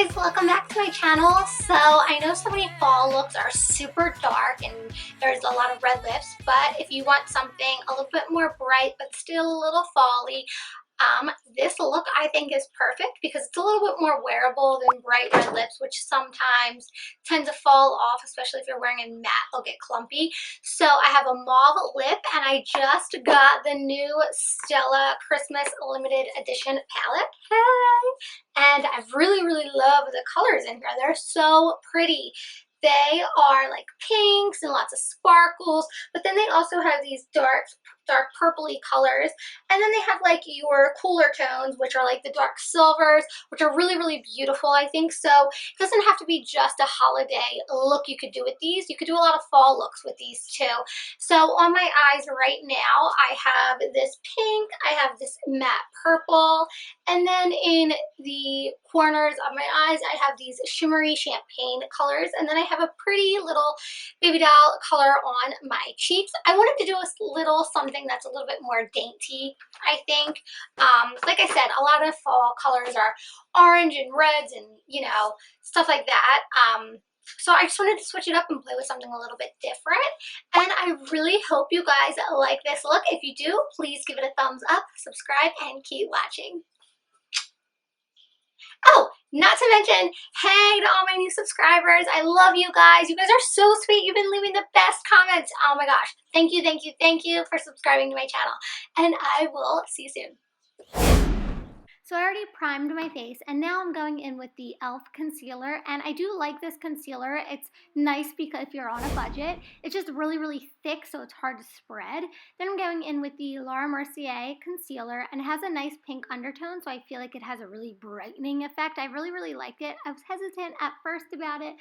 guys, welcome back to my channel. So I know so many fall looks are super dark and there's a lot of red lips, but if you want something a little bit more bright but still a little fall-y, this look I think is perfect because it's a little bit more wearable than bright red lips, which sometimes tend to fall off, especially if you're wearing a matte, they'll get clumpy. So I have a mauve lip and I just got the new Stila Christmas limited edition palette. Hey! And I really love the colors in here. They're so pretty. They are like pinks and lots of sparkles, but then they also have these dark purpley colors, and then they have like your cooler tones, which are like the dark silvers, which are really beautiful, I think. So it doesn't have to be just a holiday look you could do with these. You could do a lot of fall looks with these too. So on my eyes right now, I have this pink, I have this matte purple, and then in the corners of my eyes, I have these shimmery champagne colors, and then I have a pretty little baby doll color on my cheeks. I wanted to do a little something that's a little bit more dainty, I think. Like I said, a lot of fall colors are orange and reds and, you know, stuff like that. So I just wanted to switch it up and play with something a little bit different. And I really hope you guys like this look. If you do, please give it a thumbs up, subscribe, and keep watching. Oh, not to mention, hey to all my new subscribers. I love you guys. You guys are so sweet. You've been leaving the best comments. Oh my gosh. Thank you for subscribing to my channel. And I will see you soon. So I already primed my face and now I'm going in with the e.l.f. concealer, and I do like this concealer. It's nice because if you're on a budget, it's just really thick, so it's hard to spread. Then I'm going in with the Laura Mercier concealer, and it has a nice pink undertone, so I feel like it has a really brightening effect. I really liked it. I was hesitant at first about it,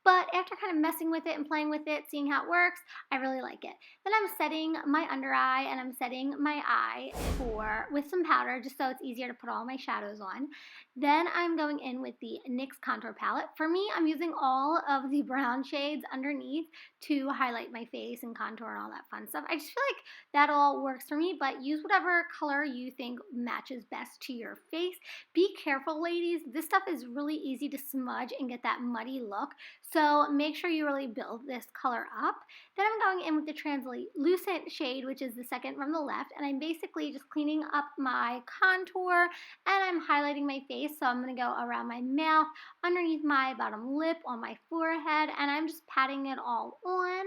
but after kind of messing with it and playing with it, seeing how it works, I really like it. Then I'm setting my under eye and I'm setting my eye with some powder just so it's easier to put all my shadows on. Then I'm going in with the NYX contour palette. For me, I'm using all of the brown shades underneath to highlight my face and contour and all that fun stuff. I just feel like that all works for me, but use whatever color you think matches best to your face. Be careful, ladies. This stuff is really easy to smudge and get that muddy look. So make sure you really build this color up. Then I'm going in with the translucent shade, which is the second from the left, and I'm basically just cleaning up my contour and I'm highlighting my face. So I'm going to go around my mouth, underneath my bottom lip, on my forehead, and I'm just patting it all on.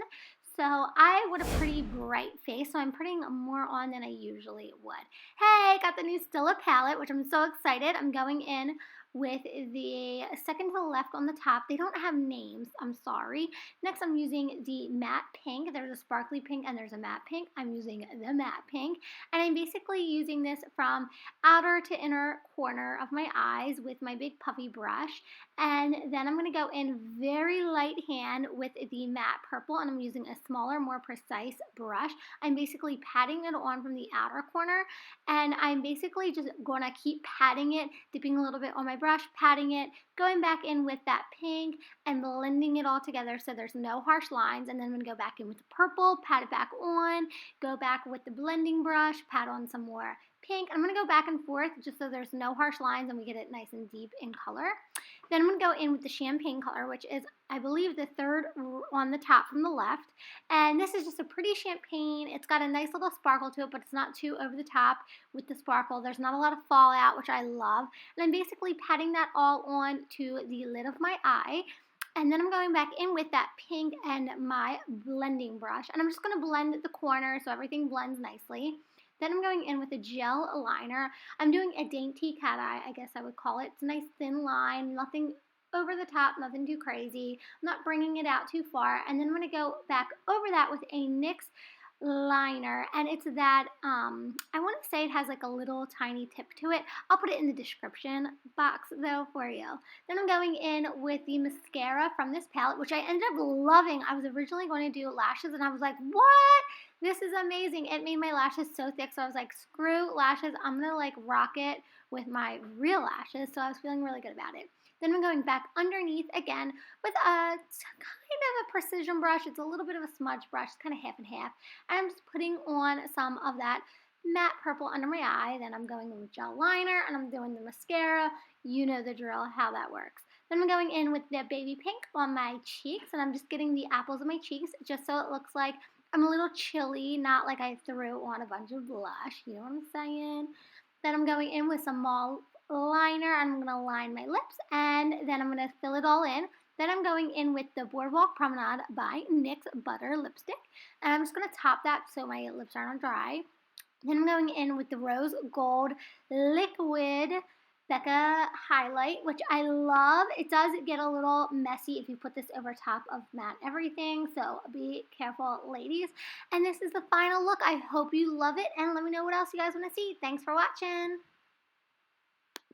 So I want a pretty bright face, so I'm putting more on than I usually would. Hey, got the new Stila palette, which I'm so excited. I'm going in with the second to the left on the top. They don't have names, I'm sorry. Next, I'm using the matte pink. There's a sparkly pink and there's a matte pink. I'm using the matte pink, and I'm basically using this from outer to inner corner of my eyes with my big puffy brush. And then I'm going to go in very light hand with the matte purple, and I'm using a smaller, more precise brush. I'm basically patting it on from the outer corner, and I'm basically just going to keep patting it, dipping a little bit on my brush, patting it, going back in with that pink and blending it all together so there's no harsh lines. And then I'm going to go back in with the purple, pat it back on, go back with the blending brush, pat on some more pink. I'm going to go back and forth just so there's no harsh lines and we get it nice and deep in color. Then I'm going to go in with the champagne color, which is, I believe, the third on the top from the left. And this is just a pretty champagne. It's got a nice little sparkle to it, but it's not too over the top with the sparkle. There's not a lot of fallout, which I love. And I'm basically patting that all on to the lid of my eye. And then I'm going back in with that pink and my blending brush. And I'm just going to blend the corners so everything blends nicely. Then I'm going in with a gel liner. I'm doing a dainty cat eye, I guess I would call it. It's a nice thin line, nothing over the top, nothing too crazy. I'm not bringing it out too far. And then I'm going to go back over that with a NYX liner, and it's that I want to say it has like a little tiny tip to it. I'll put it in the description box though for you. Then I'm going in with the mascara from this palette, which I ended up loving. I was originally going to do lashes and I was like, what? This is amazing. It made my lashes so thick, so I was like, screw lashes, I'm gonna like rock it with my real lashes. So I was feeling really good about it. Then I'm going back underneath again with a kind of a precision brush. It's a little bit of a smudge brush, it's kind of half and half. And I'm just putting on some of that matte purple under my eye. Then I'm going in with gel liner and I'm doing the mascara. You know the drill, how that works. Then I'm going in with the baby pink on my cheeks, and I'm just getting the apples of my cheeks just so it looks like I'm a little chilly, not like I threw on a bunch of blush, you know what I'm saying? Then I'm going in with some mauve liner. I'm going to line my lips, and then I'm going to fill it all in. Then I'm going in with the Boardwalk Promenade by NYX Butter Lipstick, and I'm just going to top that so my lips aren't dry. Then I'm going in with the Rose Gold Liquid Becca highlight, which I love. It does get a little messy if you put this over top of matte everything, so be careful, ladies. And this is the final look. I hope you love it, and let me know what else you guys want to see. Thanks for watching.